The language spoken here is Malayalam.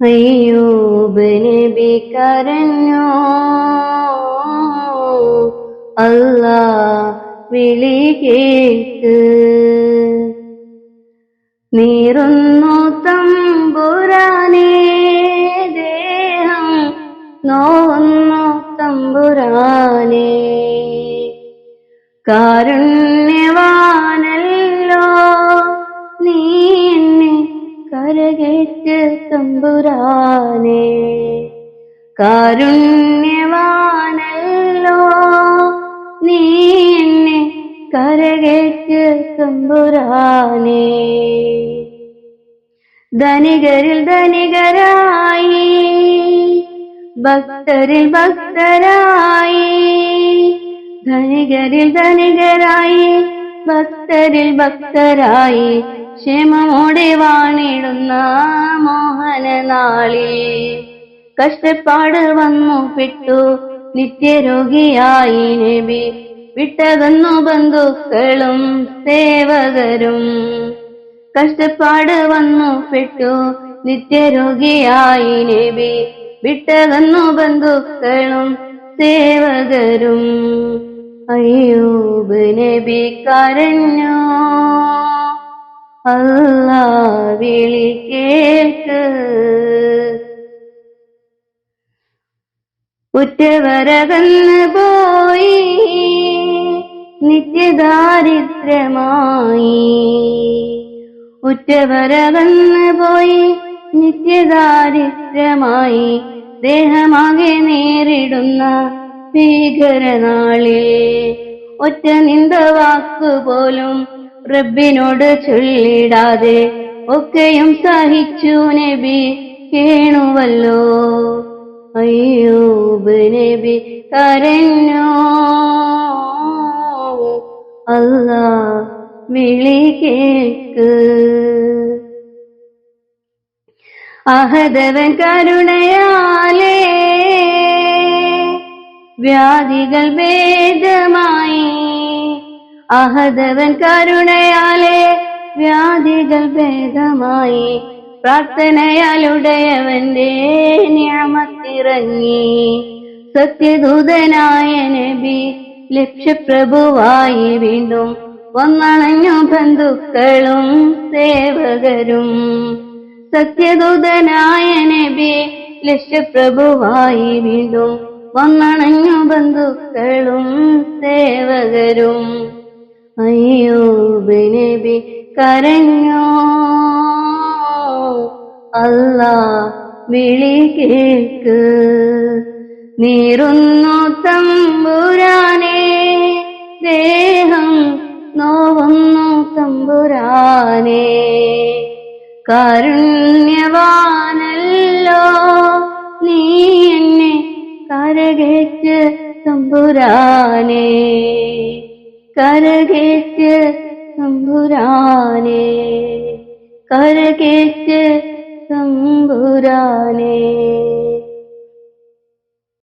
അയ്യൂബ് നബി കരഞ്ഞു, അല്ലാ വിളി കേൾക്ക്. നീറുന്നു തമ്പുരാനേ, ദേഹം നോവുന്നു തമ്പുരാനേ. കാരുണ്യവാനല്ലോ നീ എന്നെ കരകേറ്റ് തമ്പുരാനേ. കാരുണ്യവാനല്ലോ നീ എന്നെ കരകേറ്റ് തമ്പുരാനേ. ധനികരിൽ ധനികരായി, ഭക്തരിൽ ഭക്തരായി. ധനികരിൽ ധനികരായി, ഭക്തരിൽ ഭക്തരായി. ക്ഷേമമോടെ വാണിടുന്ന മോഹനനാളിൽ കഷ്ടപ്പാട് വന്നു പെട്ടു നിത്യരോഗിയായി നബി. വിട്ടകന്നു ബന്ധുക്കളും സേവകരും. കഷ്ടപ്പാട് വന്നു പെട്ടു നിത്യരോഗിയായി നബി. വിട്ടകന്നു ബന്ധുക്കളും സേവകരും. അയ്യൂബ് നബി കരഞ്ഞു, അല്ലാ വിളി കേൾക്ക്. ഉറ്റവരകന്ന് പോയി നിത്യദാരിദ്ര്യമായി. ഉറ്റവരകന്ന് പോയി നിത്യദാരിദ്ര്യമായി. ദേഹമാകെ നേരിടുന്ന ഭീകരനാളിൽ ഒറ്റ നിന്ദ വാക്കുപോലും റബ്ബിനോട് ചൊല്ലിടാതെ ഒക്കെയും സഹിച്ചു നബി കേണുവല്ലോ. അയ്യൂബ് നബി കരഞ്ഞു, അല്ലാ വിളി കേൾക്ക്. അഹദവൻ കരുണയാലേ വ്യാധികൾ ഭേദമായി. അഹദവൻ കരുണയാലേ വ്യാധികൾ ഭേദമായി. പ്രാർത്ഥനയാലുടയവന്റെ നിഅമത്തിറങ്ങി. സത്യദൂതനായ നബി ലക്ഷ്യപ്രഭുവായി വീണ്ടും വന്നണഞ്ഞു ബന്ധുക്കളും സേവകരും. സത്യദൂതനായ നബി ലക്ഷ്യപ്രഭുവായി വീണ്ടും വന്നണഞ്ഞു ബന്ധുക്കളും സേവകരും. അയ്യൂബ് നബി കരഞ്ഞു, അല്ലാ വിളി കേൾക്ക്. നീറുന്നു തമ്പുരാനേ, ദേഹം നോവുന്നു തമ്പുരാനേ. കാരുണ്യവാനല്ലോ നീ എന്നെ കരകേറ്റ് തമ്പുരാനേ. കരകേറ്റ് തമ്പുരാനേ. കരകേറ്റ് തമ്പുരാനേ.